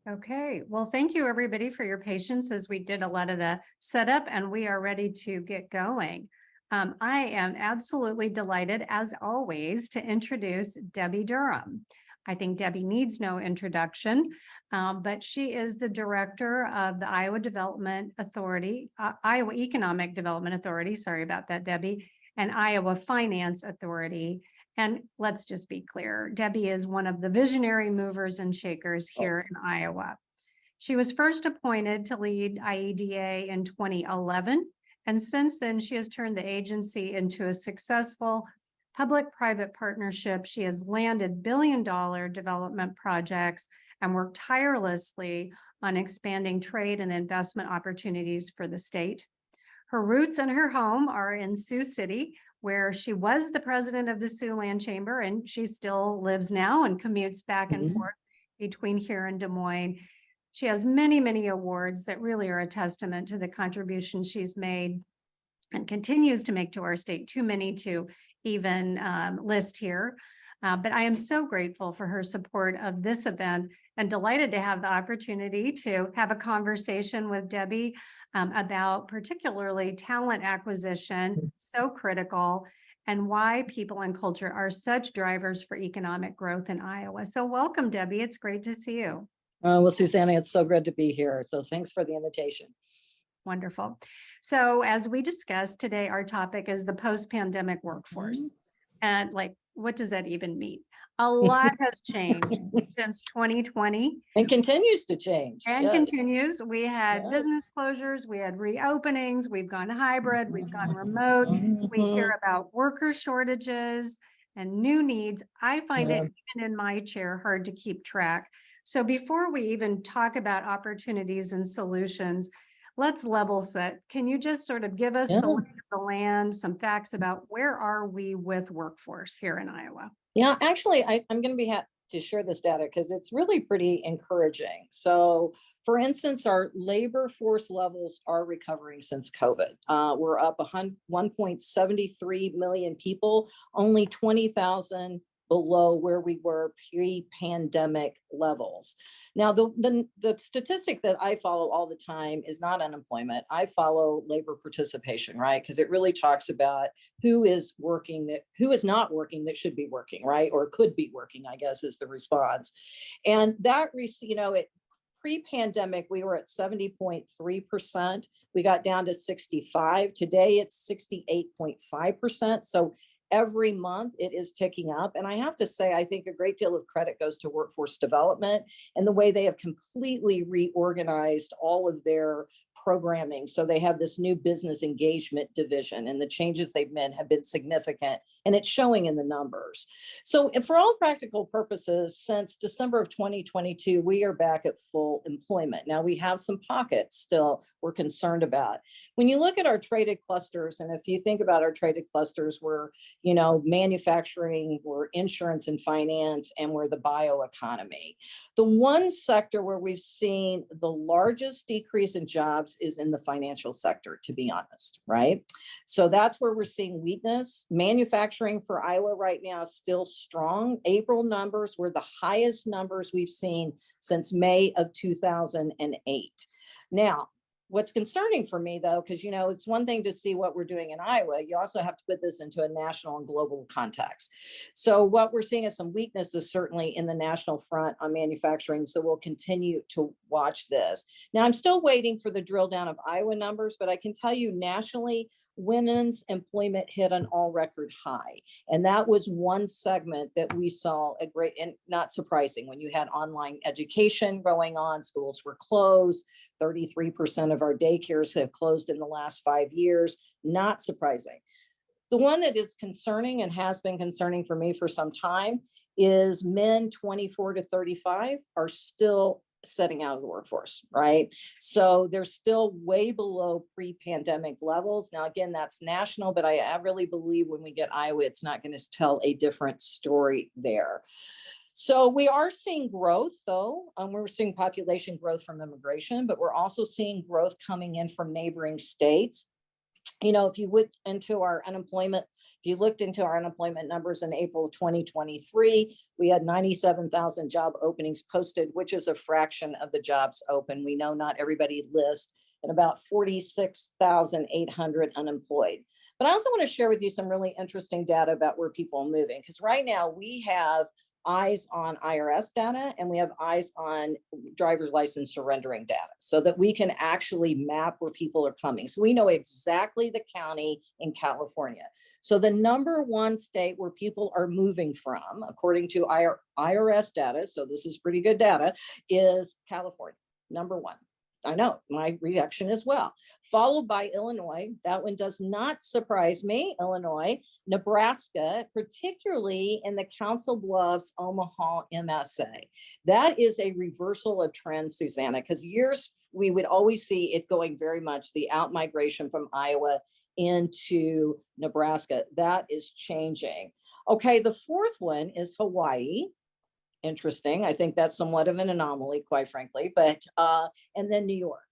Okay, well, thank you everybody for your patience as we did a lot of the setup and we are ready to get going. I am absolutely delighted, as always, to introduce Debi Durham. I think Debi needs no introduction, but she is the director of the Iowa Development Authority, Iowa Economic Development Authority, sorry about that, Debi, and Iowa Finance Authority. And let's just be clear, Debi is one of the visionary movers and shakers here in Iowa. She was first appointed to lead IEDA in 2011, and since then she has turned the agency into a successful public-private partnership. She has landed billion-dollar development projects and worked tirelessly on expanding trade and investment opportunities for the state. Her roots and her home are in Sioux City, where she was the president of the Sioux Land Chamber, and she still lives now and commutes back and forth between here and Des Moines. She has many, many awards that really are a testament to the contribution she's made and continues to make to our state, too many to even list here. But I am so grateful for her support of this event and delighted to have the opportunity to have a conversation with Debi about particularly talent acquisition, so critical, and why people and culture are such drivers for economic growth in Iowa. So welcome, Debi. It's great to see you. Well, Susanna, it's so good to be here. So thanks for the invitation. Wonderful. So as we discussed today, our topic is the post-pandemic workforce. And what does that even mean? A lot has changed since 2020. And continues to change. And continues. We had business closures, we had reopenings, we've gone hybrid, we've gone remote. We hear about worker shortages and new needs. I find it, even in my chair, hard to keep track. So before we even talk about opportunities and solutions, let's level set. Can you just sort of give us the lay of the land, some facts about where are we with workforce here in Iowa? Yeah, actually, I'm going to be happy to share this data because it's really pretty encouraging. So, for instance, our labor force levels are recovering since COVID. We're up 1.73 million people, only 20,000 below where we were pre-pandemic levels. Now, the statistic that I follow all the time is not unemployment. I follow labor participation, right? Because it really talks about who is working, who is not working that should be working, right? Or could be working, I guess, is the response. And that, pre-pandemic, we were at 70.3%. We got down to 65. Today, it's 68.5%. So every month it is ticking up. And I have to say, I think a great deal of credit goes to workforce development and the way they have completely reorganized all of their programming. So they have this new business engagement division, and the changes they've made have been significant, and it's showing in the numbers. So for all practical purposes, since December of 2022, we are back at full employment. Now we have some pockets still we're concerned about. When you look at our traded clusters, and if you think about our traded clusters, we're, manufacturing, we're insurance and finance, and we're the bioeconomy. The one sector where we've seen the largest decrease in jobs is in the financial sector, to be honest, right? So that's where we're seeing weakness. Manufacturing for Iowa right now is still strong. April numbers were the highest numbers we've seen since May of 2008. Now, what's concerning for me, though, because, it's one thing to see what we're doing in Iowa, you also have to put this into a national and global context. So what we're seeing is some weaknesses, certainly in the national front on manufacturing. So we'll continue to watch this. Now, I'm still waiting for the drill down of Iowa numbers, but I can tell you nationally, women's employment hit an all-record high. And that was one segment that we saw a great, and not surprising, when you had online education going on, schools were closed, 33% of our daycares have closed in the last 5 years, not surprising. The one that is concerning and has been concerning for me for some time is men 24 to 35 are still setting out of the workforce, right? So they're still way below pre-pandemic levels. Now, again, that's national, but I really believe when we get Iowa, it's not going to tell a different story there. So we are seeing growth, though. We're seeing population growth from immigration, but we're also seeing growth coming in from neighboring states. If you went into our unemployment, if you looked into our unemployment numbers in April 2023, we had 97,000 job openings posted, which is a fraction of the jobs open. We know not everybody lists, and about 46,800 unemployed. But I also want to share with you some really interesting data about where people are moving, because right now we have eyes on IRS data and we have eyes on driver's license surrendering data so that we can actually map where people are coming. So we know exactly the county in California. So the number one state where people are moving from, according to IRS data, so this is pretty good data, is California, number one. I know, my reaction as well. Followed by Illinois. That one does not surprise me. Illinois, Nebraska, particularly in the Council Bluffs, Omaha MSA. That is a reversal of trends, Susanna, because years we would always see it going very much the out migration from Iowa into Nebraska. That is changing. Okay, the fourth one is Hawaii. Interesting. I think that's somewhat of an anomaly, quite frankly, but and then New York.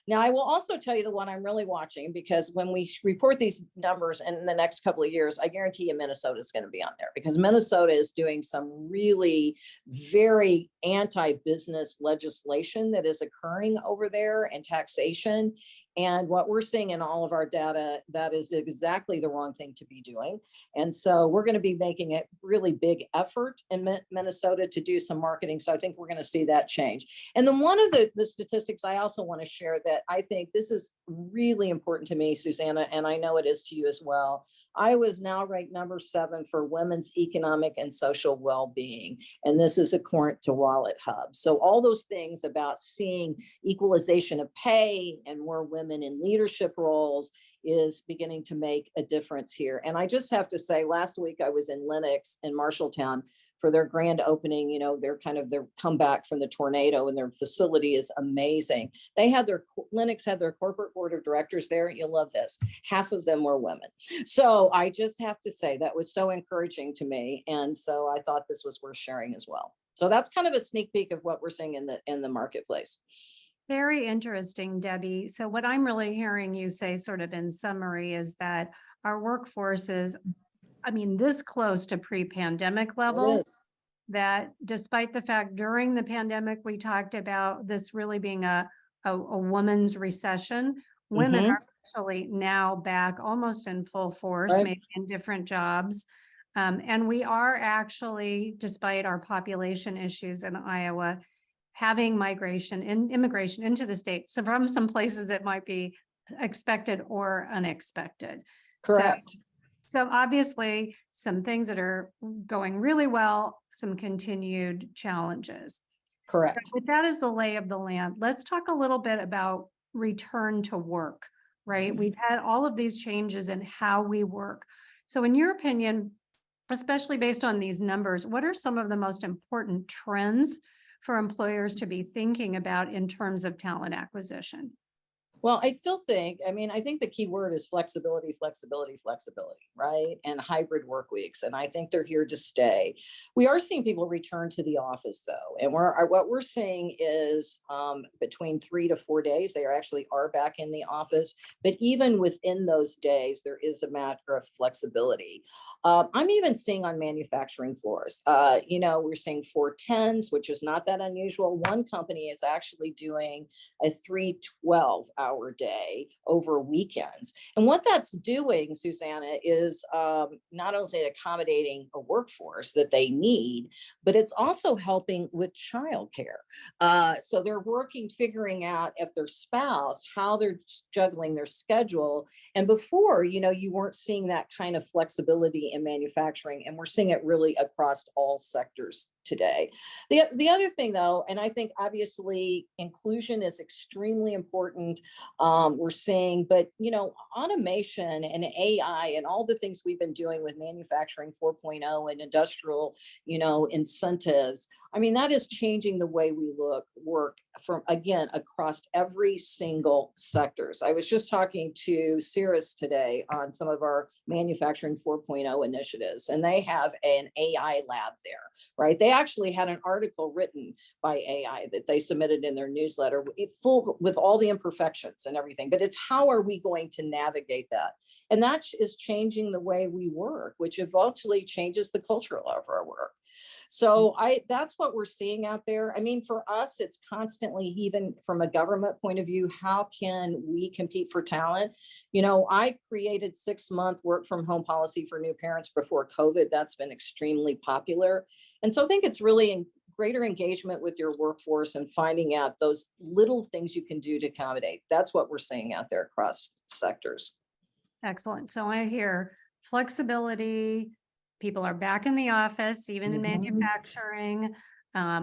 Now, I will also tell you the one I'm really watching, because when we report these numbers in the next couple of years, I guarantee you Minnesota is going to be on there, because Minnesota is doing some really very anti-business legislation that is occurring over there, and taxation. And what we're seeing in all of our data, that is exactly the wrong thing to be doing. And so we're going to be making a really big effort in Minnesota to do some marketing. So I think we're going to see that change. And then one of the statistics I also want to share that I think this is really important to me, Susanna, and I know it is to you as well. Iowa is now ranked number 7 for women's economic and social well-being. And this is according to Wallet Hub. So all those things about seeing equalization of pay and more women in leadership roles is beginning to make a difference here. And I just have to say, last week I was in Lenox in Marshalltown for their grand opening. Their comeback from the tornado, and their facility is amazing. Lenox had their corporate board of directors there. You'll love this. Half of them were women. So I just have to say that was so encouraging to me. And so I thought this was worth sharing as well. So that's kind of a sneak peek of what we're seeing in the marketplace. Very interesting, Debbie. So what I'm really hearing you say sort of in summary is that our workforce is, this close to pre-pandemic levels, that despite the fact during the pandemic, we talked about this really being a woman's recession, women are actually now back almost in full force, Right. maybe in different jobs. And we are actually, despite our population issues in Iowa, having migration and immigration into the state. So from some places it might be expected or unexpected. Correct. So obviously some things that are going really well, some continued challenges. Correct. So with that as the lay of the land, let's talk a little bit about return to work, right? We've had all of these changes in how we work. So in your opinion, especially based on these numbers, what are some of the most important trends for employers to be thinking about in terms of talent acquisition? Well, I still think, I think the key word is flexibility, right? And hybrid work weeks. And I think they're here to stay. We are seeing people return to the office though. And what we're seeing is between 3 to 4 days, they actually are back in the office. But even within those days, there is a matter of flexibility. I'm even seeing on manufacturing floors, we're seeing 410s, which is not that unusual. One company is actually doing a 3-12-hour day over weekends. And what that's doing, Susanna, is not only accommodating a workforce that they need, but it's also helping with childcare. So they're figuring out if their spouse, how they're juggling their schedule. And before, you weren't seeing that kind of flexibility in manufacturing, and we're seeing it really across all sectors today. The other thing though, and I think obviously inclusion is extremely important. We're seeing, but automation and AI and all the things we've been doing with manufacturing 4.0 and industrial, incentives I mean, that is changing the way we work from, again, across every single sectors. I was just talking to Cirrus today on some of our manufacturing 4.0 initiatives, and they have an AI lab there, right? They actually had an article written by AI that they submitted in their newsletter, full with all the imperfections and everything, but it's how are we going to navigate that? And that is changing the way we work, which eventually changes the culture of our work. So that's what we're seeing out there. I mean, for us, it's constantly, even from a government point of view, how can we compete for talent? You know, I created 6-month work from home policy for new parents before COVID. That's been extremely popular. And so I think it's really greater engagement with your workforce and finding out those little things you can do to accommodate. That's what we're seeing out there across sectors. Excellent. So I hear flexibility. People are back in the office, even in manufacturing,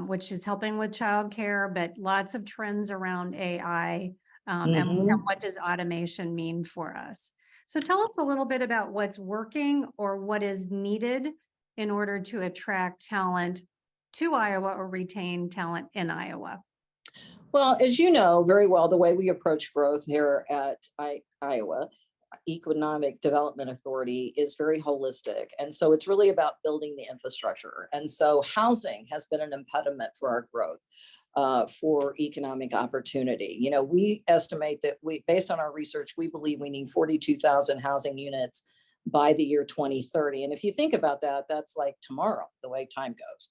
which is helping with childcare, but lots of trends around AI. And what does automation mean for us? So tell us a little bit about what's working or what is needed in order to attract talent to Iowa or retain talent in Iowa. Well, as you know very well, the way we approach growth here at Iowa Economic Development Authority is very holistic. And so it's really about building the infrastructure. And so housing has been an impediment for our growth, for economic opportunity. You know, we estimate that based on our research, we believe we need 42,000 housing units by the year 2030. And if you think about that, that's like tomorrow, the way time goes.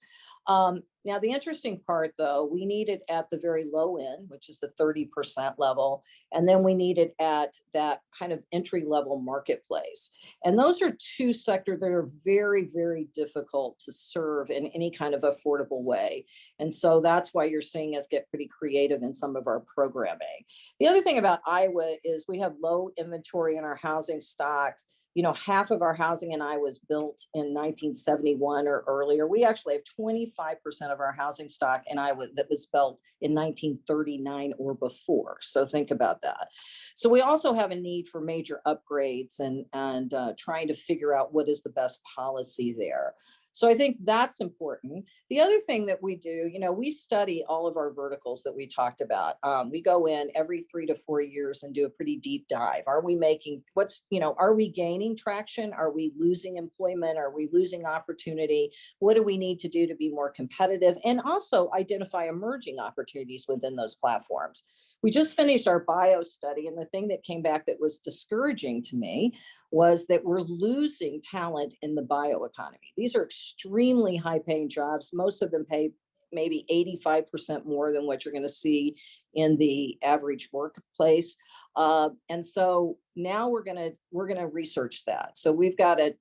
Now, the interesting part, though, we need it at the very low end, which is the 30% level. And then we need it at that kind of entry level marketplace. And those are two sectors that are very, very difficult to serve in any kind of affordable way. And so that's why you're seeing us get pretty creative in some of our programming. The other thing about Iowa is we have low inventory in our housing stocks. You know, half of our housing in Iowa was built in 1971 or earlier. We actually have 25% of our housing stock in Iowa that was built in 1939 or before. So think about that. So we also have a need for major upgrades and trying to figure out what is the best policy there. So I think that's important. The other thing that we do, you know, we study all of our verticals that we talked about. We go in every 3 to 4 years and do a pretty deep dive. Are we making are we gaining traction? Are we losing employment? Are we losing opportunity? What do we need to do to be more competitive? And also identify emerging opportunities within those platforms. We just finished our bio study, and the thing that came back that was discouraging to me was that we're losing talent in the bioeconomy. These are extremely high paying jobs. Most of them pay maybe 85% more than what you're going to see in the average workplace. And so now we're going to research that. So we've got a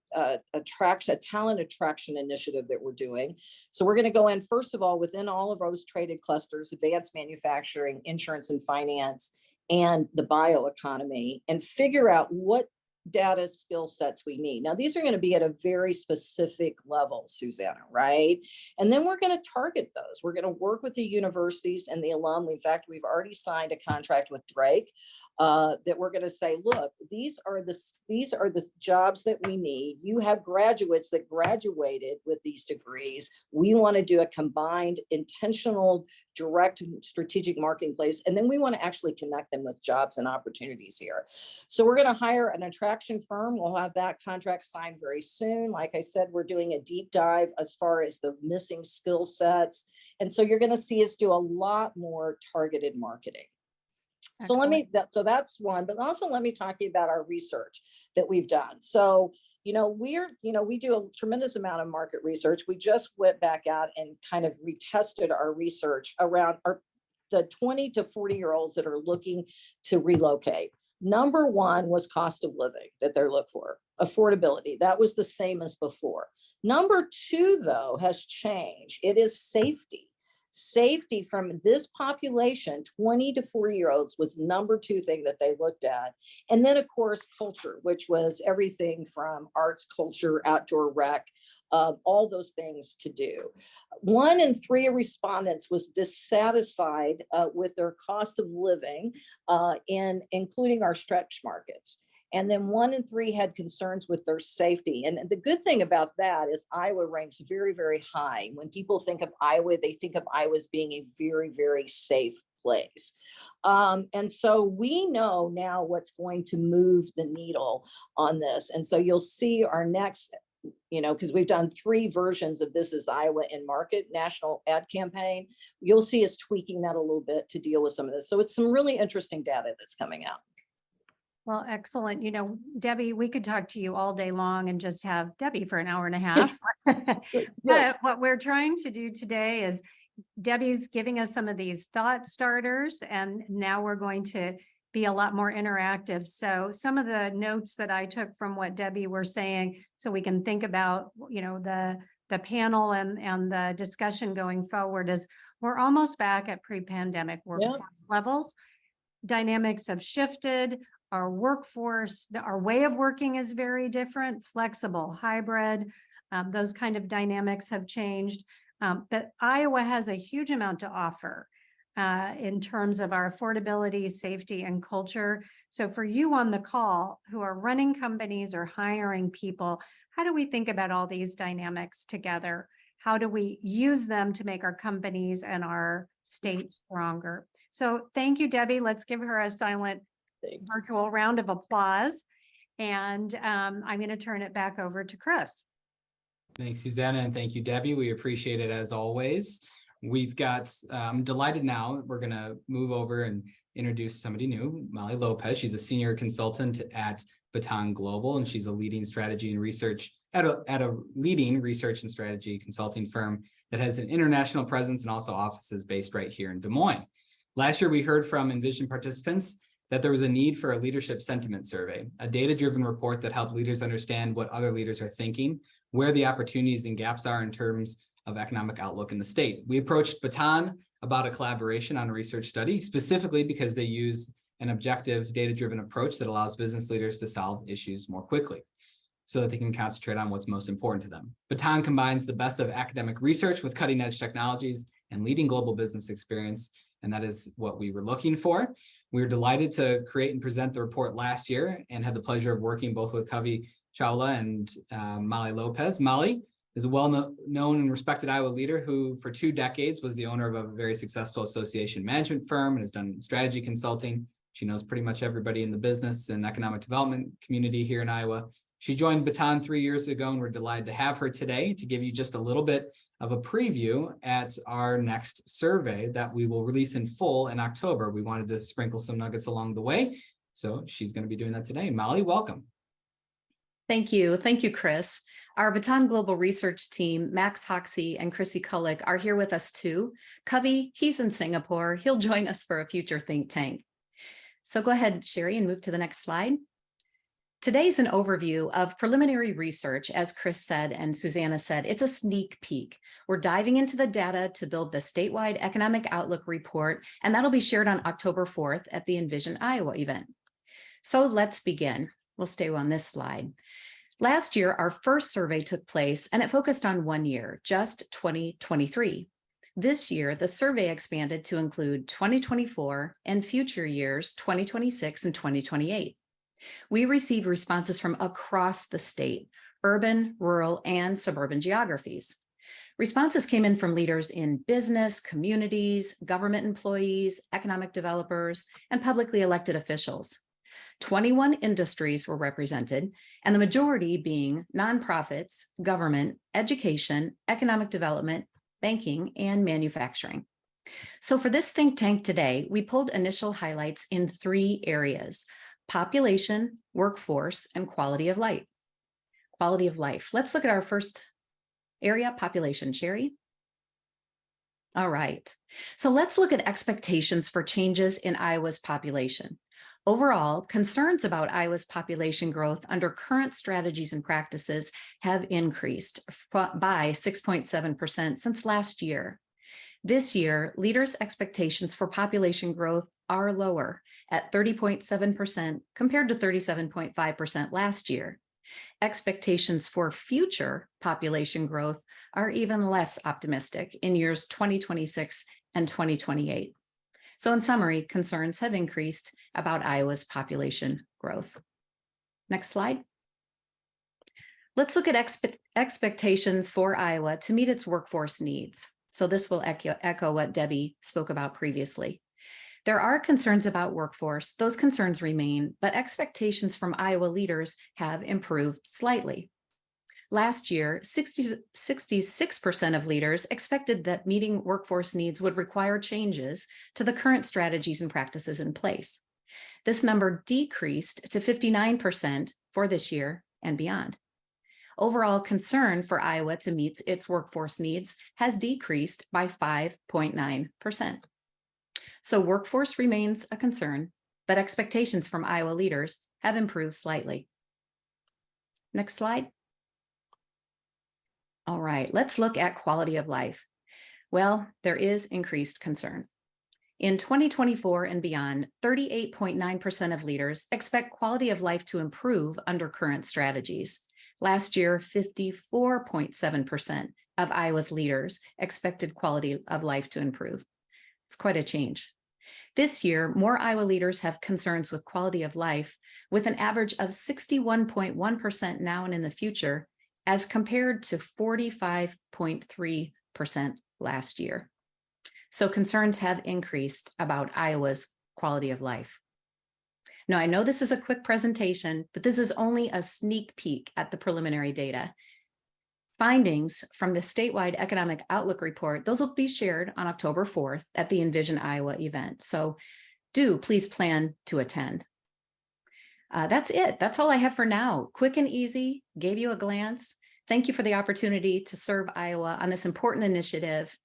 talent attraction initiative that we're doing. So we're going to go in, first of all, within all of those traded clusters, advanced manufacturing, insurance and finance, and the bioeconomy, and figure out what data skill sets we need. Now, these are going to be at a very specific level, Susanna, right? And then we're going to target those. We're going to work with the universities and the alum. In fact, we've already signed a contract with Drake that we're going to say, look, these are the jobs that we need. You have graduates that graduated with these degrees. We want to do a combined, intentional, direct strategic marketing place. And then we want to actually connect them with jobs and opportunities here. So we're going to hire an attraction firm. We'll have that contract signed very soon. Like I said, we're doing a deep dive as far as the missing skill sets. And so you're going to see us do a lot more targeted marketing. Excellent. So that's one, but also let me talk to you about our research that we've done. So, we do a tremendous amount of market research. We just went back out and kind of retested our research around the 20 to 40-year-olds that are looking to relocate. Number one was cost of living that they're looking for, affordability. That was the same as before. Number two, though, has changed. It is safety. Safety from this population, 20 to 40-year-olds, was number two thing that they looked at. And then, of course, culture, which was everything from arts, culture, outdoor rec, all those things to do. 1 in 3 respondents was dissatisfied with their cost of living, including our stretch markets. And then 1 in 3 had concerns with their safety. And the good thing about that is Iowa ranks very, very high. When people think of Iowa, they think of Iowa as being a very, very safe place. And so we know now what's going to move the needle on this. And so you'll see our next, because we've done 3 versions of This Is Iowa in Market national ad campaign. You'll see us tweaking that a little bit to deal with some of this. So it's some really interesting data that's coming out. Well, excellent. Debi, we could talk to you all day long and just have Debi for an hour and a half. Yes. But what we're trying to do today is Debi's giving us some of these thought starters, and now we're going to be a lot more interactive. So some of the notes that I took from what Debi were saying, so we can think about, the panel and the discussion going forward, is we're almost back at pre-pandemic workforce levels. Dynamics have shifted. Our workforce, our way of working is very different, flexible, hybrid. Those kind of dynamics have changed. But Iowa has a huge amount to offer in terms of our affordability, safety, and culture. So for you on the call who are running companies or hiring people, how do we think about all these dynamics together? How do we use them to make our companies and our state stronger? So thank you, Debi. Let's give her a silent virtual round of applause. And I'm going to turn it back over to Chris. Thanks, Susanna, and thank you, Debi. We appreciate it as always. We've got, I'm delighted now, we're going to move over and introduce somebody new, Molly Lopez. She's a senior consultant at Baton Global, and she's a leading strategy and research at a leading research and strategy consulting firm that has an international presence and also offices based right here in Des Moines. Last year, we heard from Envision participants that there was a need for a leadership sentiment survey, a data-driven report that helped leaders understand what other leaders are thinking, where the opportunities and gaps are in terms of economic outlook in the state. We approached Baton about a collaboration on a research study, specifically because they use an objective data-driven approach that allows business leaders to solve issues more quickly so that they can concentrate on what's most important to them. Baton combines the best of academic research with cutting-edge technologies and leading global business experience, and that is what we were looking for. We were delighted to create and present the report last year and had the pleasure of working both with Hy-Vee Chawla and Molly Lopez. Molly is a well-known and respected Iowa leader who for 2 decades was the owner of a very successful association management firm and has done strategy consulting. She knows pretty much everybody in the business and economic development community here in Iowa. She joined Baton 3 years ago, and we're delighted to have her today to give you just a little bit of a preview at our next survey that we will release in full in October. We wanted to sprinkle some nuggets along the way, so she's going to be doing that today. Molly, welcome. Thank you. Thank you, Chris. Our Baton Global Research team, Max Hoxie and Chrissy Kulik, are here with us too. Covey, he's in Singapore. He'll join us for a future think tank. So go ahead, Sherry, and move to the next slide. Today's an overview of preliminary research. As Chris said and Susanna said, it's a sneak peek. We're diving into the data to build the statewide economic outlook report, and that'll be shared on October 4th at the Envision Iowa event. So let's begin. We'll stay on this slide. Last year, our first survey took place, and it focused on 1 year, just 2023. This year, the survey expanded to include 2024 and future years, 2026 and 2028. We received responses from across the state, urban, rural, and suburban geographies. Responses came in from leaders in business, communities, government employees, economic developers, and publicly elected officials. 21 industries were represented, and the majority being nonprofits, government, education, economic development, banking, and manufacturing. So for this think tank today, we pulled initial highlights in 3 areas: population, workforce, and quality of life. Quality of life. Let's look at our first area, population. Sherry? All right. So let's look at expectations for changes in Iowa's population. Overall, concerns about Iowa's population growth under current strategies and practices have increased by 6.7% since last year. This year, leaders' expectations for population growth are lower at 30.7% compared to 37.5% last year. Expectations for future population growth are even less optimistic in years 2026 and 2028. So in summary, concerns have increased about Iowa's population growth. Next slide. Let's look at expectations for Iowa to meet its workforce needs. So this will echo what Debi spoke about previously. There are concerns about workforce. Those concerns remain, but expectations from Iowa leaders have improved slightly. Last year, 66% of leaders expected that meeting workforce needs would require changes to the current strategies and practices in place. This number decreased to 59% for this year and beyond. Overall concern for Iowa to meet its workforce needs has decreased by 5.9%. So workforce remains a concern, but expectations from Iowa leaders have improved slightly. Next slide. All right, let's look at quality of life. Well, there is increased concern. In 2024 and beyond, 38.9% of leaders expect quality of life to improve under current strategies. Last year, 54.7% of Iowa's leaders expected quality of life to improve. It's quite a change. This year, more Iowa leaders have concerns with quality of life, with an average of 61.1% now and in the future, as compared to 45.3% last year. So concerns have increased about Iowa's quality of life. Now, I know this is a quick presentation, but this is only a sneak peek at the preliminary data. Findings from the statewide economic outlook report, those will be shared on October 4th at the Envision Iowa event. So please plan to attend. That's it. That's all I have for now. Quick and easy, gave you a glance. Thank you for the opportunity to serve Iowa on this important initiative.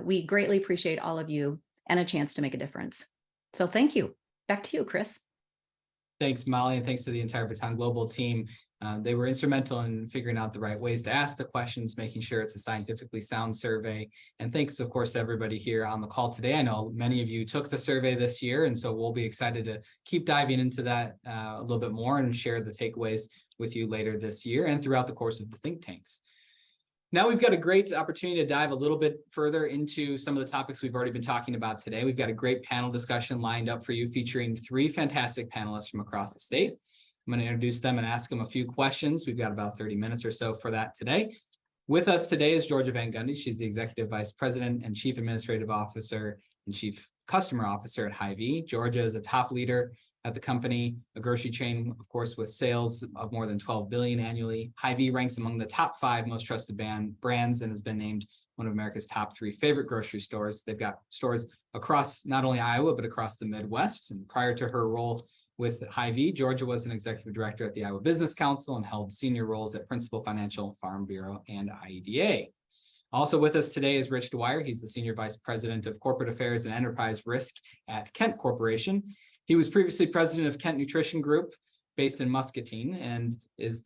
We greatly appreciate all of you and a chance to make a difference. So thank you. Back to you, Chris. Thanks, Molly, and thanks to the entire Baton Global team. They were instrumental in figuring out the right ways to ask the questions, making sure it's a scientifically sound survey. And thanks, of course, to everybody here on the call today. I know many of you took the survey this year, and so we'll be excited to keep diving into that a little bit more and share the takeaways with you later this year and throughout the course of the think tanks. Now we've got a great opportunity to dive a little bit further into some of the topics we've already been talking about today. We've got a great panel discussion lined up for you featuring 3 fantastic panelists from across the state. I'm going to introduce them and ask them a few questions. We've got about 30 minutes or so for that today. With us today is Georgia Van Gundy. She's the Executive Vice President and Chief Administrative Officer and Chief Customer Officer at Hy-Vee. Georgia is a top leader at the company, a grocery chain, of course, with sales of more than $12 billion annually. Hy-Vee ranks among the top 5 most trusted brands and has been named one of America's top 3 favorite grocery stores. They've got stores across not only Iowa, but across the Midwest. And prior to her role with Hy-Vee, Georgia was an executive director at the Iowa Business Council and held senior roles at Principal Financial, Farm Bureau, and IEDA. Also with us today is Rich Dwyer. He's the Senior Vice President of Corporate Affairs and Enterprise Risk at Kent Corporation. He was previously president of Kent Nutrition Group, based in Muscatine, and is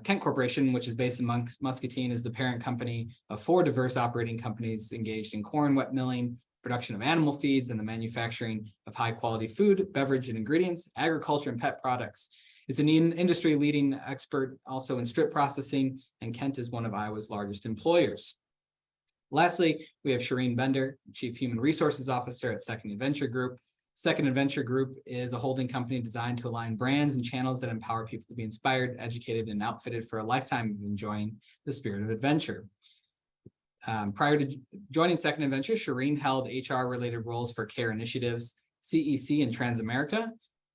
Kent Corporation, which is based in Muscatine, is the parent company of 4 diverse operating companies engaged in corn wet milling, production of animal feeds, and the manufacturing of high-quality food, beverage, and ingredients, agriculture, and pet products. It's an industry-leading expert also in strip processing, and Kent is one of Iowa's largest employers. Lastly, we have Shireen Bender, Chief Human Resources Officer at Second Adventure Group. Second Adventure Group is a holding company designed to align brands and channels that empower people to be inspired, educated, and outfitted for a lifetime of enjoying the spirit of adventure. Prior to joining Second Adventure, Shireen held HR-related roles for Care Initiatives, CEC, and Transamerica.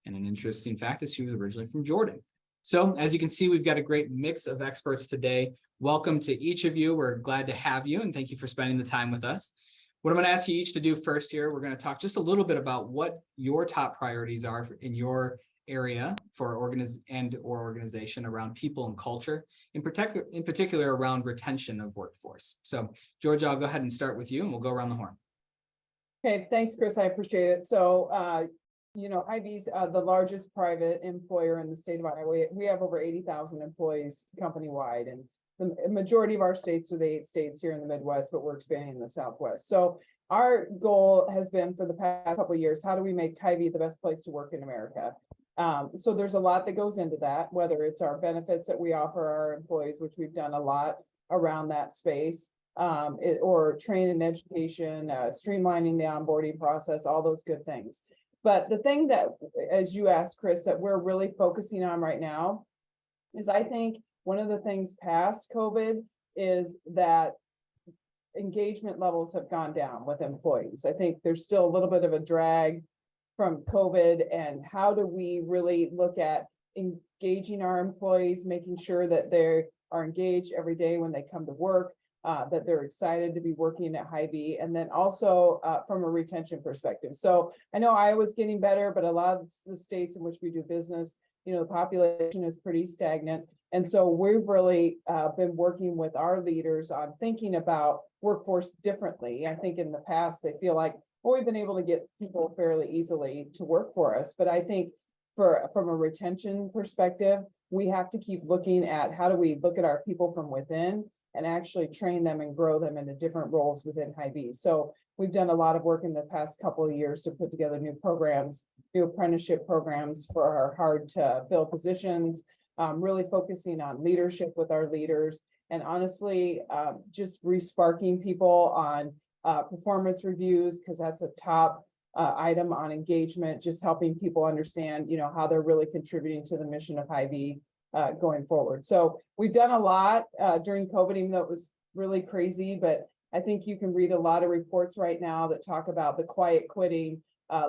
And an interesting fact is she was originally from Jordan. So as you can see, we've got a great mix of experts today. Welcome to each of you. We're glad to have you, and thank you for spending the time with us. What I'm going to ask you each to do first here, we're going to talk just a little bit about what your top priorities are in your area for organization around people and culture, in particular around retention of workforce. So, Georgia, I'll go ahead and start with you, and we'll go around the horn. Okay, thanks, Chris. I appreciate it. So, Hy-Vee's the largest private employer in the state of Iowa. We have over 80,000 employees company-wide, and the majority of our states are the 8 states here in the Midwest, but we're expanding in the Southwest. So our goal has been for the past couple of years, how do we make Hy-Vee the best place to work in America? So there's a lot that goes into that, whether it's our benefits that we offer our employees, which we've done a lot around that space, or training and education, streamlining the onboarding process, all those good things. But the thing that, as you asked, Chris, that we're really focusing on right now is I think one of the things past COVID is that engagement levels have gone down with employees. I think there's still a little bit of a drag from COVID, and how do we really look at engaging our employees, making sure that they are engaged every day when they come to work, that they're excited to be working at Hy-Vee, and then also from a retention perspective. So I know Iowa's getting better, but a lot of the states in which we do business, you know, the population is pretty stagnant. And so we've really been working with our leaders on thinking about workforce differently. I think in the past, they feel like, well, we've been able to get people fairly easily to work for us. But I think from a retention perspective, we have to keep looking at how do we look at our people from within and actually train them and grow them into different roles within Hy-Vee. So we've done a lot of work in the past couple of years to put together new programs, new apprenticeship programs for our hard to fill positions, really focusing on leadership with our leaders, and honestly, just re-sparking people on performance reviews, because that's a top item on engagement, just helping people understand, you know, how they're really contributing to the mission of Hy-Vee going forward. So we've done a lot during COVID, even though it was really crazy, but I think you can read a lot of reports right now that talk about the quiet quitting,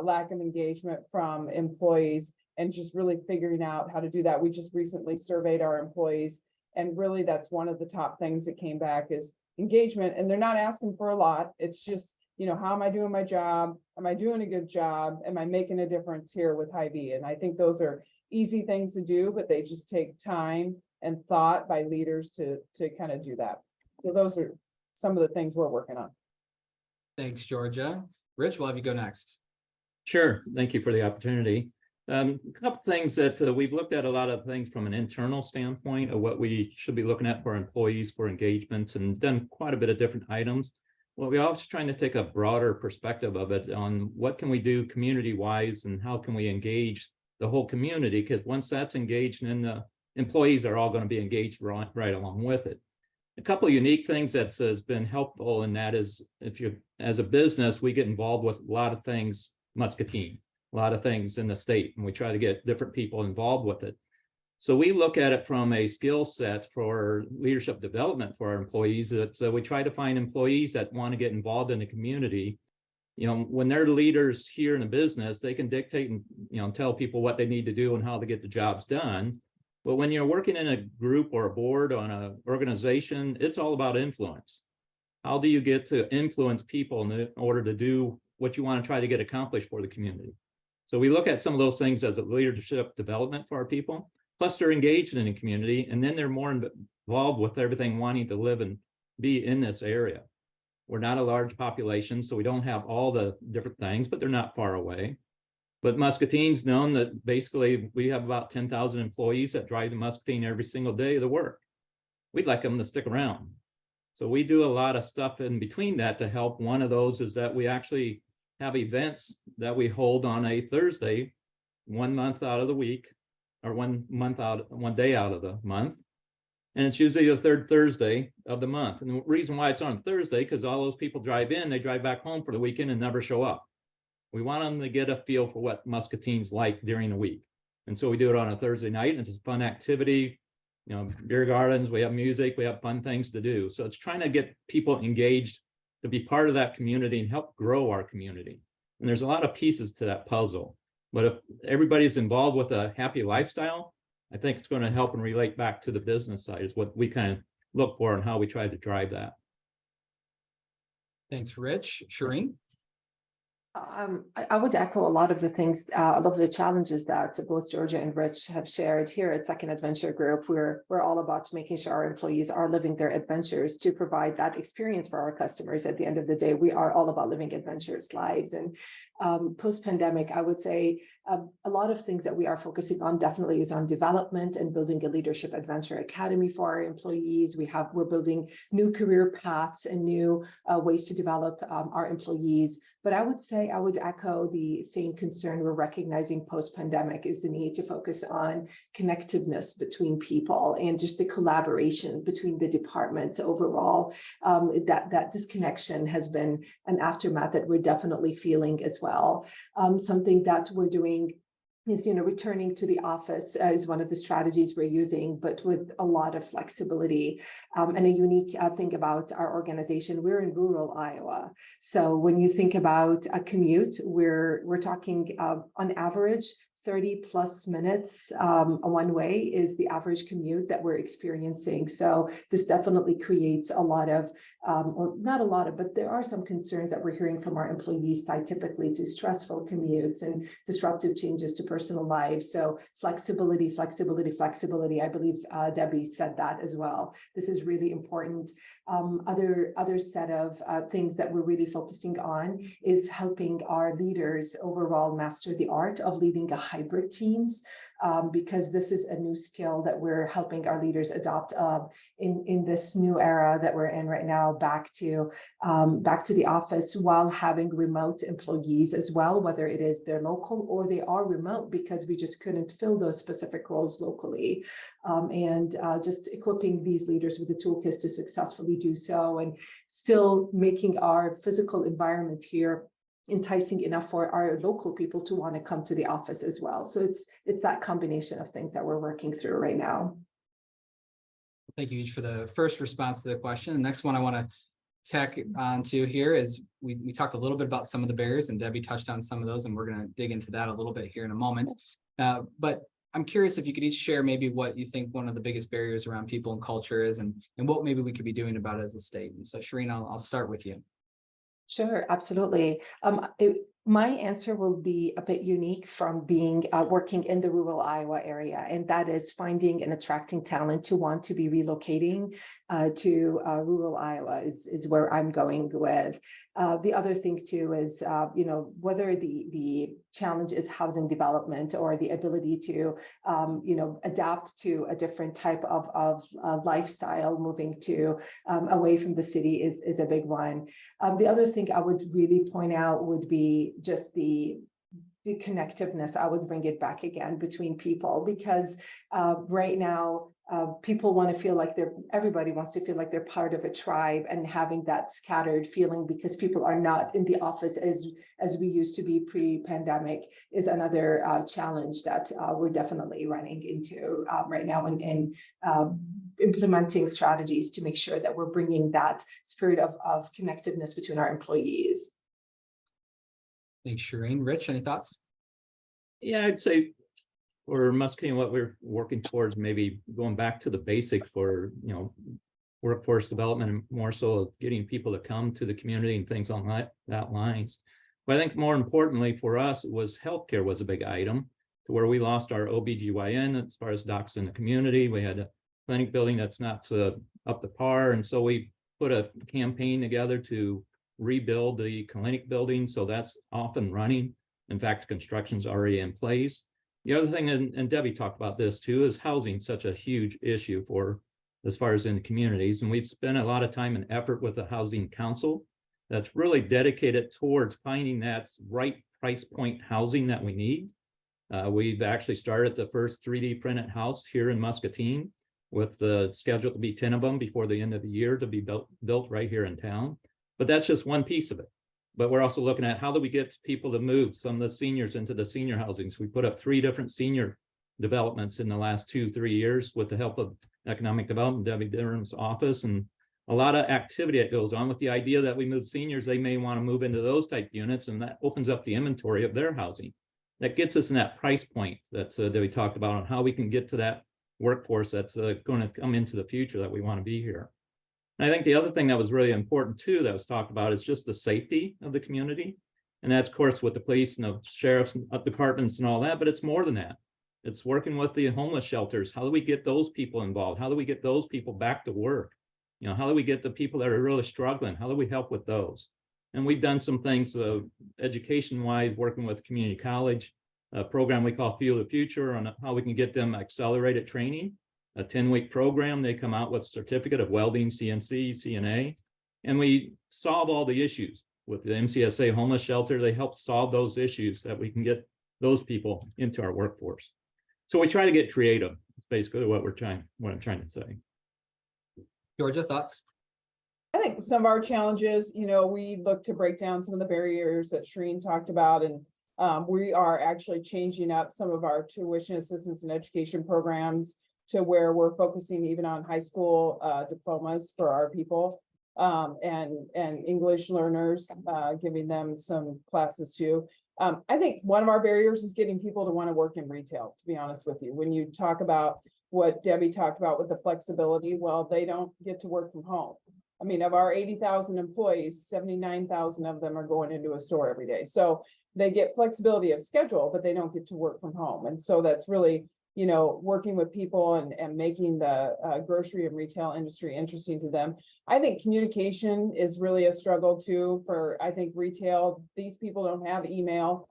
lack of engagement from employees, and just really figuring out how to do that. We just recently surveyed our employees, and really that's one of the top things that came back is engagement. And they're not asking for a lot. It's just, you know, how am I doing my job? Am I doing a good job? Am I making a difference here with Hy-Vee? And I think those are easy things to do, but they just take time and thought by leaders to kind of do that. So those are some of the things we're working on. Thanks, Georgia. Rich, we'll have you go next. Sure. Thank you for the opportunity. A couple things that we've looked at a lot of things from an internal standpoint of what we should be looking at for employees for engagement, and done quite a bit of different items. Well, we're also trying to take a broader perspective of it on what can we do community-wise and how can we engage the whole community, because once that's engaged, then the employees are all going to be engaged right along with it. A couple of unique things that has been helpful in that is if you, as a business, we get involved with a lot of things Muscatine, a lot of things in the state, and we try to get different people involved with it. So we look at it from a skill set for leadership development for our employees, that we try to find employees that want to get involved in the community. You know, when they're leaders here in the business, they can dictate and, you know, tell people what they need to do and how to get the jobs done. But when you're working in a group or a board on an organization, it's all about influence. How do you get to influence people in order to do what you want to try to get accomplished for the community? So we look at some of those things as a leadership development for our people, plus they're engaged in the community, and then they're more involved with everything, wanting to live and be in this area. We're not a large population, so we don't have all the different things, but they're not far away. But Muscatine's known that basically we have about 10,000 employees that drive to Muscatine every single day to work. We'd like them to stick around. So we do a lot of stuff in between that to help. One of those is that we actually have events that we hold on a Thursday, 1 month out of the week, or 1 day out of the month. And it's usually the third Thursday of the month. And the reason why it's on Thursday, because all those people drive in, they drive back home for the weekend and never show up. We want them to get a feel for what Muscatine's like during the week. And so we do it on a Thursday night, and it's a fun activity. You know, beer gardens, we have music, we have fun things to do. So it's trying to get people engaged to be part of that community and help grow our community. And there's a lot of pieces to that puzzle. But if everybody's involved with a happy lifestyle, I think it's going to help and relate back to the business side is what we kind of look for and how we try to drive that. Thanks, Rich. Shireen? I would echo a lot of the things, a lot of the challenges that both Georgia and Rich have shared here at Second Adventure Group. We're all about making sure our employees are living their adventures to provide that experience for our customers. At the end of the day, we are all about living adventurous lives. And post-pandemic, I would say a lot of things that we are focusing on definitely is on development and building a leadership adventure academy for our employees. We're building new career paths and new ways to develop our employees. But I would say I would echo the same concern we're recognizing post-pandemic is the need to focus on connectiveness between people and just the collaboration between the departments overall. That disconnection has been an aftermath that we're definitely feeling as well. Something that we're doing is, returning to the office is one of the strategies we're using, but with a lot of flexibility. And a unique thing about our organization, we're in rural Iowa. So when you think about a commute, we're talking on average 30 plus minutes one way is the average commute that we're experiencing. So this definitely creates a lot of, or not a lot of, but there are some concerns that we're hearing from our employees tied typically to stressful commutes and disruptive changes to personal lives. So flexibility, flexibility, flexibility. I believe Debi said that as well. This is really important. Other set of things that we're really focusing on is helping our leaders overall master the art of leading a hybrid teams, because this is a new skill that we're helping our leaders adopt in this new era that we're in right now, back to the office while having remote employees as well, whether it is they're local or they are remote because we just couldn't fill those specific roles locally, and just equipping these leaders with the toolkits to successfully do so, and still making our physical environment here enticing enough for our local people to want to come to the office as well. So it's that combination of things that we're working through right now. Thank you each for the first response to the question. The next one I want to tack onto here is we talked a little bit about some of the barriers, and Debi touched on some of those, and we're going to dig into that a little bit here in a moment. But I'm curious if you could each share maybe what you think one of the biggest barriers around people and culture is, and what maybe we could be doing about it as a state. And so Shireen, I'll start with you. Sure, absolutely. My answer will be a bit unique from being working in the rural Iowa area, and that is finding and attracting talent to want to be relocating to rural Iowa is where I'm going with. The other thing too is, whether the challenge is housing development or the ability to, adapt to a different type of lifestyle, moving to away from the city is a big one. The other thing I would really point out would be just the connectiveness. I would bring it back again between people, because right now people want to feel like everybody wants to feel like they're part of a tribe, and having that scattered feeling because people are not in the office as we used to be pre-pandemic is another challenge that we're definitely running into right now, in implementing strategies to make sure that we're bringing that spirit of connectiveness between our employees. Thanks, Shireen. Rich, any thoughts? Yeah, I'd say for Muscatine, what we're working towards, maybe going back to the basics for, workforce development, and more so getting people to come to the community and things on that lines. But I think more importantly for us was healthcare was a big item, to where we lost our OBGYN as far as docs in the community. We had a clinic building that's not up to par. And so we put a campaign together to rebuild the clinic building. So that's off and running. In fact, construction's already in place. The other thing, and Debi talked about this too, is housing such a huge issue for as far as in the communities. And we've spent a lot of time and effort with the Housing Council that's really dedicated towards finding that right price point housing that we need. We've actually started the first 3D printed house here in Muscatine, with the schedule to be 10 of them before the end of the year to be built right here in town. But that's just one piece of it. But we're also looking at how do we get people to move some of the seniors into the senior housing. So we put up 3 different senior developments in the last 2-3 years with the help of economic development, Debi Durham's office, and a lot of activity that goes on with the idea that we move seniors, they may want to move into those type units, and that opens up the inventory of their housing. That gets us in that price point that Debi talked about on how we can get to that workforce that's going to come into the future that we want to be here. And I think the other thing that was really important too that was talked about is just the safety of the community. And that's of course with the police and the sheriff's departments and all that, but it's more than that. It's working with the homeless shelters. How do we get those people involved? How do we get those people back to work? How do we get the people that are really struggling? How do we help with those? And we've done some things education-wise, working with community college, a program we call Fuel the Future, on how we can get them accelerated training, a 10-week program. They come out with a certificate of welding, CNC, CNA, and we solve all the issues. with the MCSA homeless shelter. They help solve those issues that we can get those people into our workforce. So we try to get creative. It's basically what I'm trying to say. Georgia, thoughts? I think some of our challenges, we look to break down some of the barriers that Shereen talked about, and we are actually changing up some of our tuition assistance and education programs to where we're focusing even on high school diplomas for our people, and English learners, giving them some classes too. I think one of our barriers is getting people to want to work in retail, to be honest with you. When you talk about what Debbie talked about with the flexibility, well, they don't get to work from home. I mean, of our 80,000 employees, 79,000 of them are going into a store every day. So they get flexibility of schedule, but they don't get to work from home. And so that's really, working with people and making the grocery and retail industry interesting to them. I think communication is really a struggle too for, I think, retail. These people don't have email.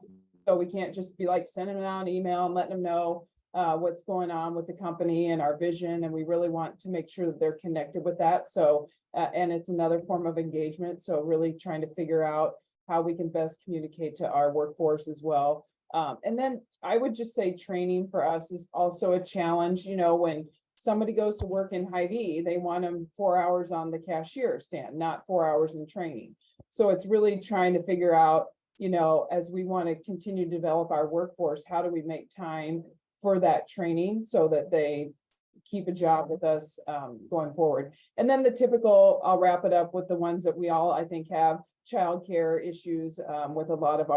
So we can't just be like sending them out an email and letting them know what's going on with the company and our vision. And we really want to make sure that they're connected with that. So, and it's another form of engagement. So really trying to figure out how we can best communicate to our workforce as well. And then I would just say training for us is also a challenge. When somebody goes to work in Hy-Vee, they want them 4 hours on the cashier stand, not 4 hours in training. So it's really trying to figure out, as we want to continue to develop our workforce, how do we make time for that training so that they keep a job with us going forward. And then the typical, I'll wrap it up with the ones that we all, I think, have childcare issues with a lot of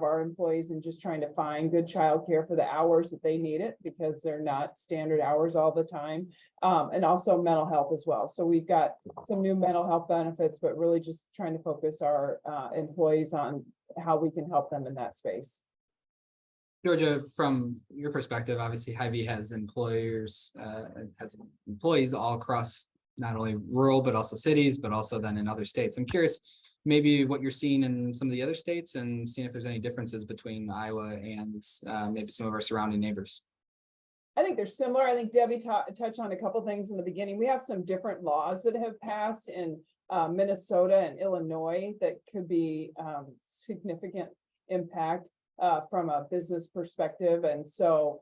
our employees, and just trying to find good childcare for the hours that they need it, because they're not standard hours all the time. And also mental health as well. So we've got some new mental health benefits, but really just trying to focus our employees on how we can help them in that space. Georgia, from your perspective, obviously Hy-Vee has employees all across not only rural, but also cities, but also then in other states. I'm curious maybe what you're seeing in some of the other states and seeing if there's any differences between Iowa and maybe some of our surrounding neighbors. I think they're similar. I think Debbie touched on a couple things in the beginning. We have some different laws that have passed in Minnesota and Illinois that could be significant impact from a business perspective. And so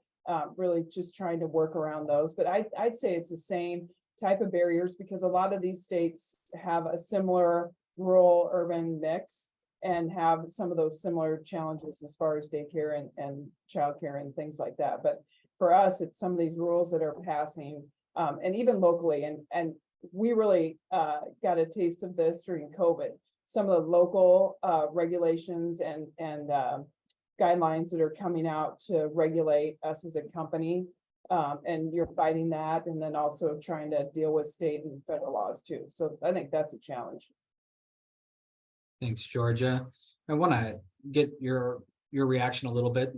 really just trying to work around those. But I'd say it's the same type of barriers, because a lot of these states have a similar rural urban mix and have some of those similar challenges as far as daycare and childcare and things like that. But for us, it's some of these rules that are passing and even locally. And we really got a taste of this during COVID. Some of the local regulations and guidelines that are coming out to regulate us as a company. And you're fighting that, and then also trying to deal with state and federal laws too. So I think that's a challenge. Thanks, Georgia. I want to get your reaction a little bit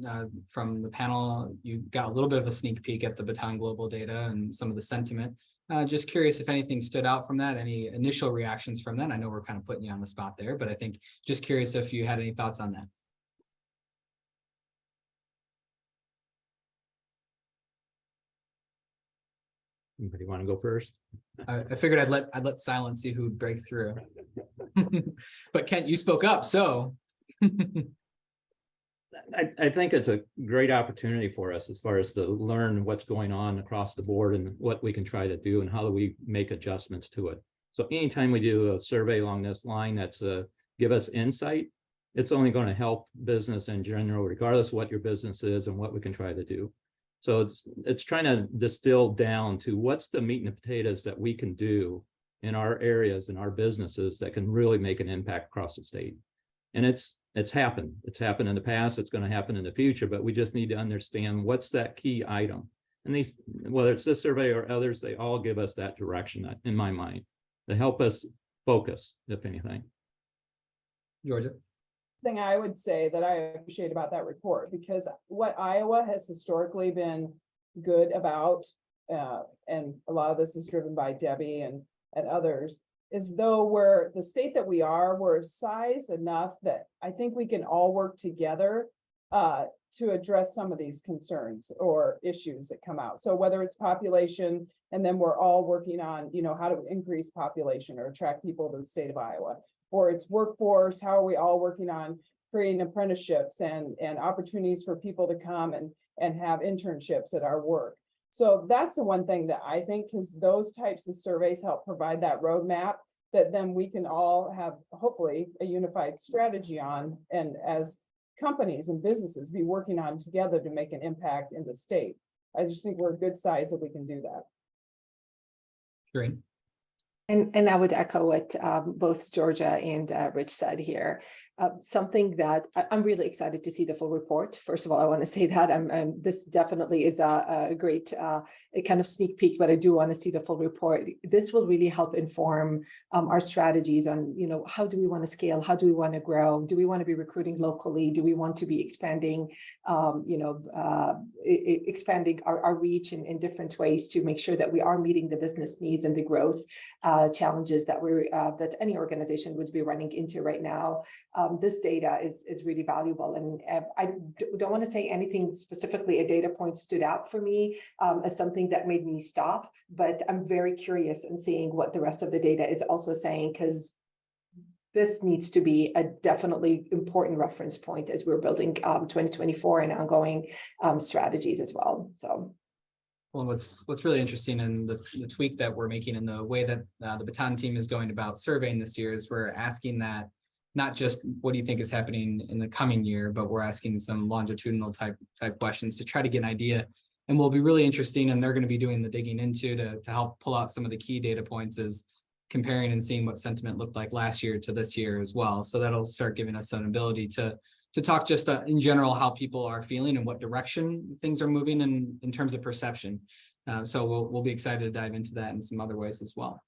from the panel. You got a little bit of a sneak peek at the Baton Global data and some of the sentiment. Just curious if anything stood out from that, any initial reactions from that. I know we're kind of putting you on the spot there, but I think just curious if you had any thoughts on that. Anybody want to go first? I figured I'd let silence see who'd break through. But Kent, you spoke up, so. I think it's a great opportunity for us as far as to learn what's going on across the board and what we can try to do and how do we make adjustments to it. So anytime we do a survey along this line that's give us insight, it's only going to help business in general, regardless of what your business is and what we can try to do. So it's trying to distill down to what's the meat and potatoes that we can do in our areas and our businesses that can really make an impact across the state. And it's happened. It's happened in the past. It's going to happen in the future, but we just need to understand what's that key item. And these, whether it's this survey or others, they all give us that direction in my mind to help us focus, if anything. Georgia. Thing I would say that I appreciate about that report, because what Iowa has historically been good about, and a lot of this is driven by Debbie and others, is though we're the state that we're size enough that I think we can all work together to address some of these concerns or issues that come out. So whether it's population, and then we're all working on, how to increase population or attract people to the state of Iowa. or it's workforce, how are we all working on creating apprenticeships and opportunities for people to come and have internships at our work. So that's the one thing that I think, because those types of surveys help provide that roadmap that then we can all have hopefully a unified strategy on, and as companies and businesses be working on together to make an impact in the state. I just think we're a good size that we can do that. Great. And I would echo what both Georgia and Rich said here. Something that I'm really excited to see the full report. First of all, I want to say that this definitely is a great a kind of sneak peek, but I do want to see the full report. This will really help inform our strategies on, you know, how do we want to scale? How do we want to grow? Do we want to be recruiting locally? Do we want to be expanding, expanding our reach in different ways to make sure that we are meeting the business needs and the growth challenges that that any organization would be running into right now. This data is really valuable, and I don't want to say anything specifically. A data point stood out for me as something that made me stop, but I'm very curious in seeing what the rest of the data is also saying, because this needs to be a definitely important reference point as we're building 2024 and ongoing strategies as well. So. Well, what's really interesting in the tweak that we're making in the way that the Baton team is going about surveying this year is we're asking that not just what do you think is happening in the coming year, but we're asking some longitudinal type questions to try to get an idea. And will be really interesting, and they're going to be doing the digging into to help pull out some of the key data points, is comparing and seeing what sentiment looked like last year to this year as well. So that'll start giving us an ability to talk just in general how people are feeling and what direction things are moving in terms of perception. So we'll be excited to dive into that in some other ways as well.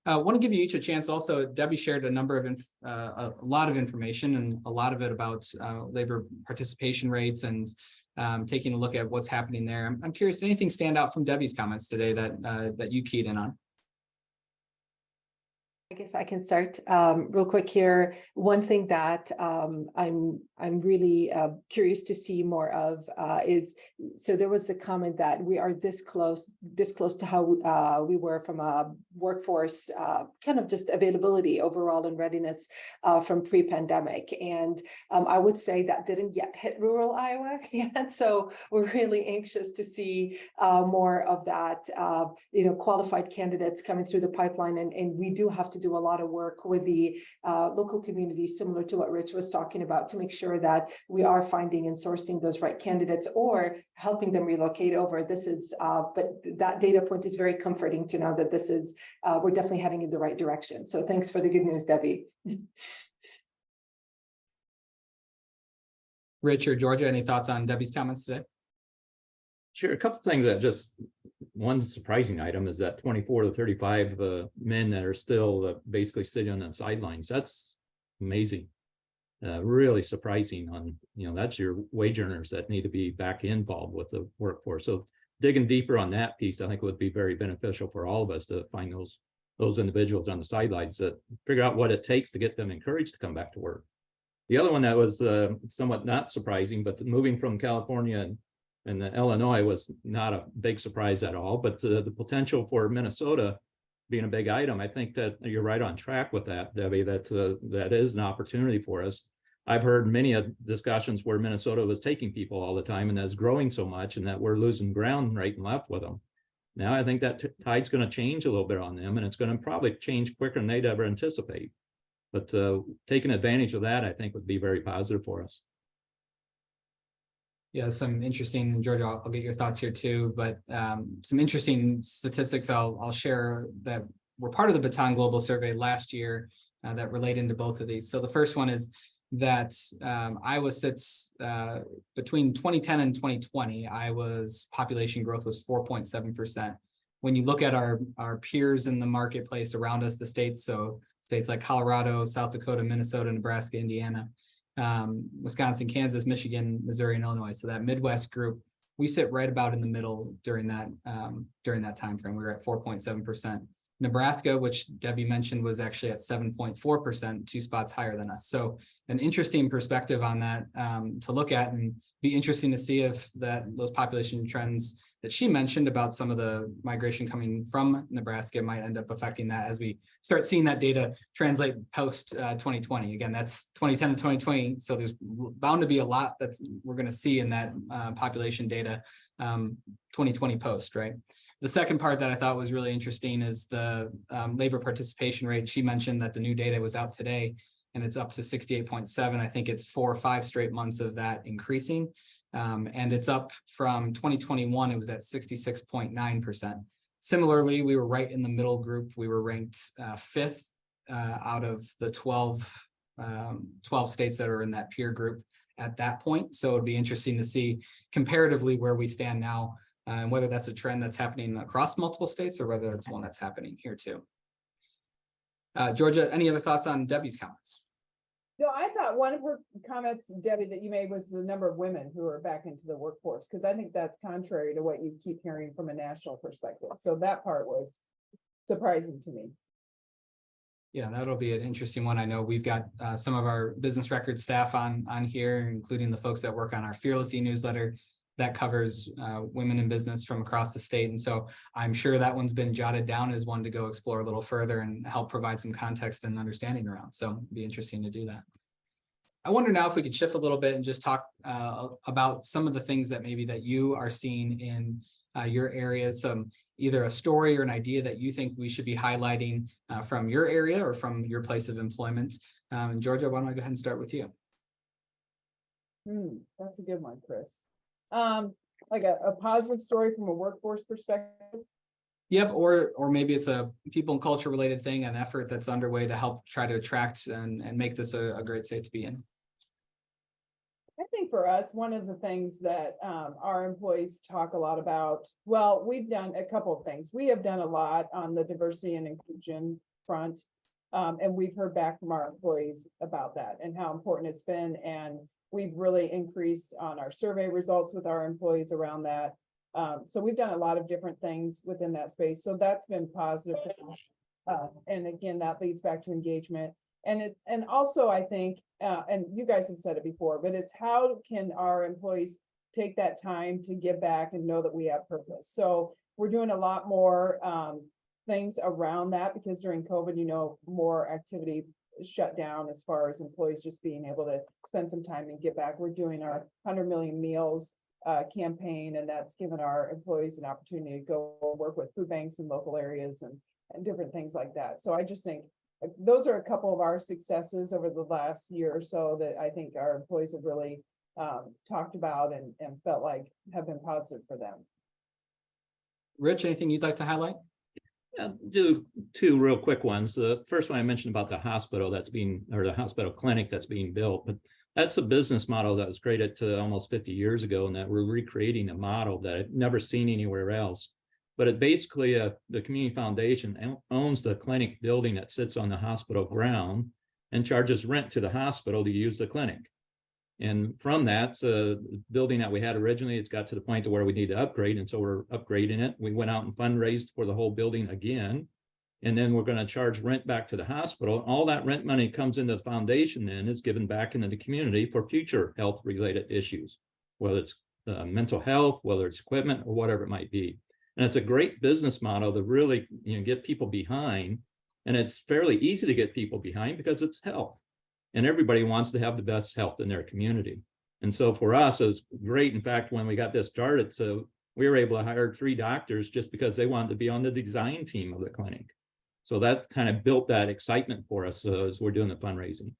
I want to give you each a chance. Also, Debi shared a number of a lot of information, and a lot of it about labor participation rates and taking a look at what's happening there. I'm curious, did anything stand out from Debi's comments today that you keyed in on? I guess I can start real quick here. One thing that I'm really curious to see more of is, so there was the comment that we are this close to how we were from a workforce kind of just availability overall and readiness from pre-pandemic. And I would say that didn't yet hit rural Iowa yet. So we're really anxious to see more of that, qualified candidates coming through the pipeline. And we do have to do a lot of work with the local communities, similar to what Rich was talking about, to make sure that we are finding and sourcing those right candidates or helping them relocate over. This is, but that data point is very comforting to know that this is, we're definitely heading in the right direction. So thanks for the good news, Debi. Rich or Georgia, any thoughts on Debi's comments today? Sure. A couple of things that just, one surprising item is that 24 to 35 men that are still basically sitting on the sidelines. That's amazing. Really surprising on, that's your wage earners that need to be back involved with the workforce. So digging deeper on that piece, I think would be very beneficial for all of us to find those individuals on the sidelines, that figure out what it takes to get them encouraged to come back to work. The other one that was somewhat not surprising, but moving from California and Illinois was not a big surprise at all, but the potential for Minnesota being a big item, I think that you're right on track with that, Debi, that is an opportunity for us. I've heard many discussions where Minnesota was taking people all the time and that's growing so much, and that we're losing ground right and left with them. Now I think that tide's going to change a little bit on them, and it's going to probably change quicker than they'd ever anticipate. But taking advantage of that, I think, would be very positive for us. Yeah, some interesting, Georgia, I'll get your thoughts here too, but some interesting statistics I'll share that were part of the Baton Global Survey last year that relate into both of these. So the first one is that Iowa sits between 2010 and 2020, Iowa's population growth was 4.7%. When you look at our peers in the marketplace around us, the states, so states like Colorado, South Dakota, Minnesota, Nebraska, Indiana, Wisconsin, Kansas, Michigan, Missouri, and Illinois. So that Midwest group, we sit right about in the middle during that time frame. We were at 4.7%. Nebraska, which Debi mentioned, was actually at 7.4%, 2 spots higher than us. So an interesting perspective on that to look at, and be interesting to see if those population trends that she mentioned about some of the migration coming from Nebraska might end up affecting that as we start seeing that data translate post 2020. Again, that's 2010 to 2020. So there's bound to be a lot we're going to see in that population data 2020 post, right? The second part that I thought was really interesting is the labor participation rate. She mentioned that the new data was out today and it's up to 68.7. I think it's 4 or 5 straight months of that increasing. And it's up from 2021, it was at 66.9%. Similarly, we were right in the middle group. We were ranked 5th out of the 12 states that are in that peer group at that point. So it'd be interesting to see comparatively where we stand now, and whether that's a trend that's happening across multiple states or whether it's one that's happening here too. Georgia, any other thoughts on Debbie's comments? No, I thought one of her comments, Debbie, that you made was the number of women who are back into the workforce, because I think that's contrary to what you keep hearing from a national perspective. So that part was surprising to me. Yeah, that'll be an interesting one. I know we've got some of our business record staff on here, including the folks that work on our Fearless e-newsletter that covers women in business from across the state. And so I'm sure that one's been jotted down as one to go explore a little further and help provide some context and understanding around. So it'd be interesting to do that. I wonder now if we could shift a little bit and just talk about some of the things that maybe that you are seeing in your areas, either a story or an idea that you think we should be highlighting from your area or from your place of employment. And Georgia, why don't I go ahead and start with you? That's a good one, Chris. Like a positive story from a workforce perspective. Yep, or maybe it's a people and culture related thing, an effort that's underway to help try to attract and make this a great state to be in. I think for us, one of the things that our employees talk a lot about, well, we've done a couple of things. We have done a lot on the diversity and inclusion front, and we've heard back from our employees about that and how important it's been. And we've really increased on our survey results with our employees around that. So we've done a lot of different things within that space. So that's been positive. And again, that leads back to engagement. And also I think, and you guys have said it before, but it's how can our employees take that time to give back and know that we have purpose. So we're doing a lot more things around that, because during COVID, more activity shut down as far as employees just being able to spend some time and get back. We're doing our 100 million meals campaign, and that's given our employees an opportunity to go work with food banks in local areas and different things like that. So I just think those are a couple of our successes over the last year or so that I think our employees have really talked about and felt like have been positive for them. Rich, anything you'd like to highlight? I'll do 2 real quick ones. The first one I mentioned about the hospital the hospital clinic that's being built, but that's a business model that was created almost 50 years ago, and that we're recreating a model that I've never seen anywhere else. But it basically, the community foundation owns the clinic building that sits on the hospital ground and charges rent to the hospital to use the clinic. And from that, building that we had originally, it's got to the point to where we need to upgrade. And so we're upgrading it. We went out and fundraised for the whole building again. And then we're going to charge rent back to the hospital. All that rent money comes into the foundation and is given back into the community for future health related issues, whether it's mental health, whether it's equipment or whatever it might be. And it's a great business model to really get people behind. And it's fairly easy to get people behind because it's health. And everybody wants to have the best health in their community. And so for us, it was great. In fact, when we got this started, so we were able to hire 3 doctors just because they wanted to be on the design team of the clinic. So that kind of built that excitement for us as we're doing the fundraising.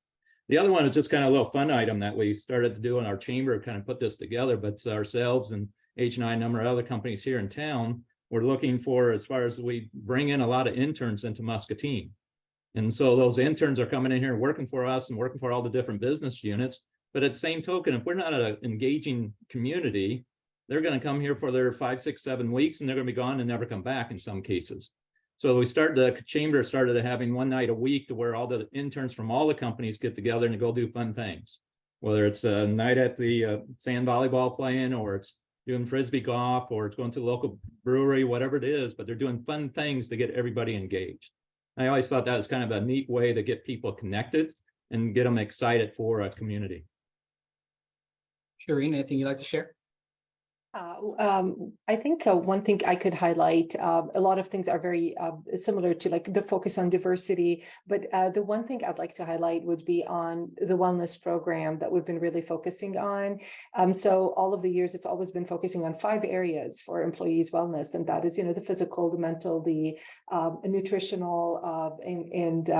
The other one is just kind of a little fun item that we started to do in our chamber, kind of put this together, but ourselves and H&I, a number of other companies here in town, we're looking for, as far as we bring in a lot of interns into Muscatine. And so those interns are coming in here and working for us and working for all the different business units. But at the same token, if we're not an engaging community, they're going to come here for their 5, 6, 7 weeks, and they're going to be gone and never come back in some cases. So the chamber started having one night a week to where all the interns from all the companies get together and go do fun things, whether it's a night at the sand volleyball playing, or it's doing Frisbee golf, or it's going to a local brewery, whatever it is, but they're doing fun things to get everybody engaged. I always thought that was kind of a neat way to get people connected and get them excited for a community. Shireen, anything you'd like to share? I think one thing I could highlight, a lot of things are very similar to like the focus on diversity, but the one thing I'd like to highlight would be on the wellness program that we've been really focusing on. So all of the years, it's always been focusing on 5 areas for employees' wellness, and that is, you know, the physical, the mental, the nutritional, and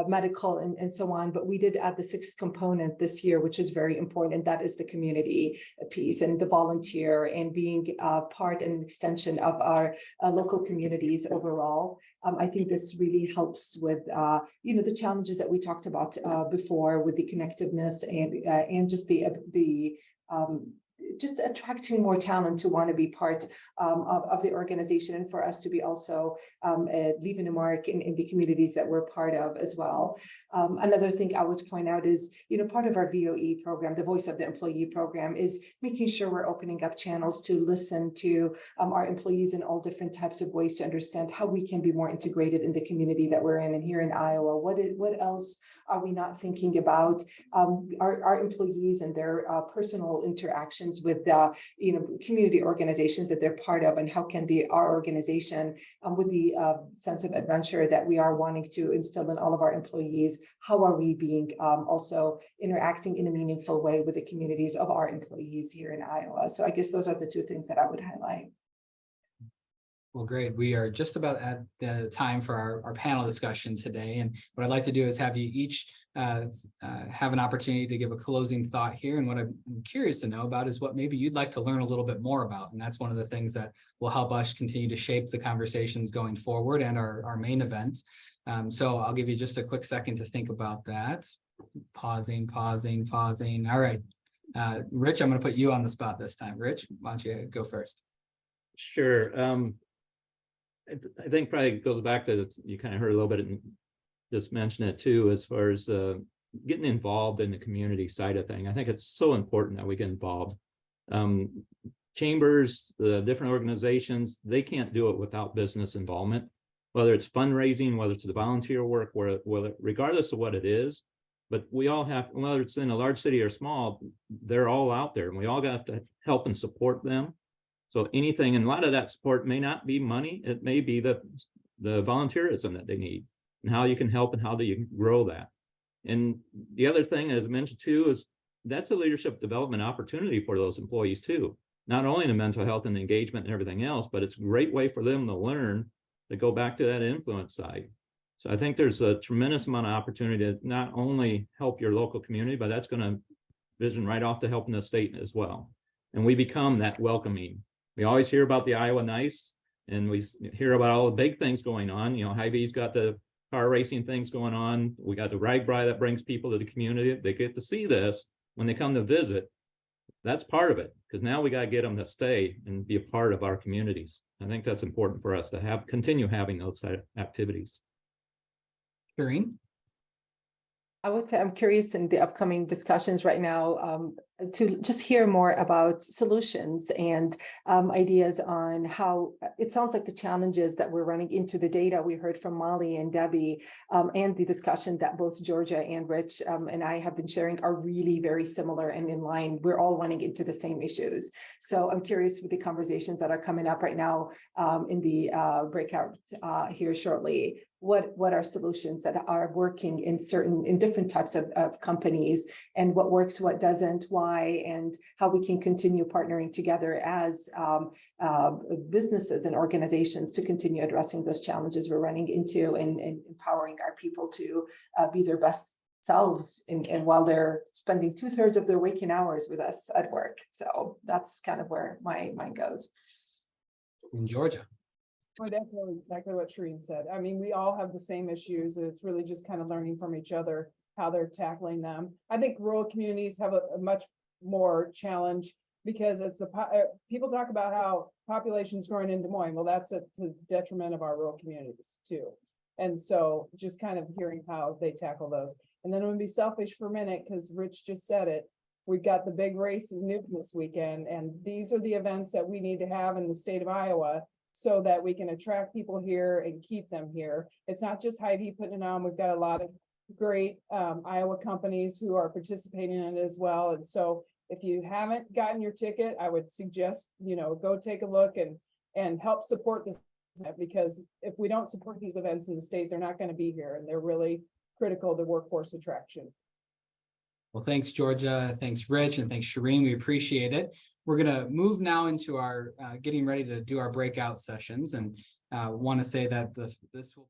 medical, and so on. But we did add the 6th component this year, which is very important, and that is the community piece and the volunteer and being part and an extension of our local communities overall. I think this really helps with you know, the challenges that we talked about before with the connectiveness and just just attracting more talent to want to be part of the organization, and for us to be also leaving a mark in the communities that we're part of as well. Another thing I would point out is, you know, part of our VOE program, the Voice of the Employee program, is making sure we're opening up channels to listen to our employees in all different types of ways to understand how we can be more integrated in the community that we're in. And here in Iowa, what else are we not thinking about our employees and their personal interactions with you know, community organizations that they're part of, and how can our organization with the sense of adventure that we are wanting to instill in all of our employees, how are we being also interacting in a meaningful way with the communities of our employees here in Iowa? So I guess those are the 2 things that I would highlight. Well, great. We are just about at the time for our panel discussion today. And what I'd like to do is have you each have an opportunity to give a closing thought here. And what I'm curious to know about is what maybe you'd like to learn a little bit more about. And that's one of the things that will help us continue to shape the conversations going forward and our main event. So I'll give you just a quick second to think about that. Pausing. All right. Rich, I'm going to put you on the spot this time. Rich, why don't you go first? Sure. I think probably goes back to, you kind of heard a little bit and just mentioned it too, as far as getting involved in the community side of thing. I think it's so important that we get involved. Chambers, the different organizations, they can't do it without business involvement, whether it's fundraising, whether it's the volunteer work, whether regardless of what it is. But we all have, whether it's in a large city or small, they're all out there, and we all have to help and support them. So anything, and a lot of that support may not be money, it may be the volunteerism that they need, and how you can help and how do you grow that. And the other thing, as mentioned too, is that's a leadership development opportunity for those employees too. Not only the mental health and engagement and everything else, but it's a great way for them to learn to go back to that influence side. So I think there's a tremendous amount of opportunity to not only help your local community, but that's going to vision right off to helping the state as well. And we become that welcoming. We always hear about the Iowa Nice, and we hear about all the big things going on. You know, Hy-Vee's got the car racing things going on. We got the RAGBRAI that brings people to the community. They get to see this when they come to visit. That's part of it, because now we got to get them to stay and be a part of our communities. I think that's important for us to continue having those type of activities. Shireen? I would say I'm curious in the upcoming discussions right now to just hear more about solutions and ideas on how it sounds like the challenges that we're running into, the data we heard from Molly and Debi, and the discussion that both Georgia and Rich and I have been sharing are really very similar and in line. We're all running into the same issues. So I'm curious with the conversations that are coming up right now in the breakout here shortly. What are solutions that are working in different types of companies, and what works, what doesn't, why, and how we can continue partnering together as businesses and organizations to continue addressing those challenges we're running into, and empowering our people to be their best selves and while they're spending 2/3 of their waking hours with us at work. So that's kind of where my mind goes. In Georgia. I would echo exactly what Shireen said. I mean, we all have the same issues. It's really just kind of learning from each other how they're tackling them. I think rural communities have a much more challenge, because as people talk about how population is growing in Des Moines, well, that's at the detriment of our rural communities too. And so just kind of hearing how they tackle those. And then I'm gonna be selfish for a minute, because Rich just said it. We've got the big race in Newton this weekend, and these are the events that we need to have in the state of Iowa, so that we can attract people here and keep them here. It's not just Hy-Vee putting it on. We've got a lot of great Iowa companies who are participating in it as well. And so if you haven't gotten your ticket, I would suggest, go take a look and help support this, because if we don't support these events in the state, they're not going to be here, and they're really critical to workforce attraction. Well, thanks, Georgia. Thanks, Rich, and thanks, Shireen. We appreciate it. We're going to move now into our getting ready to do our breakout sessions, and want to say that this will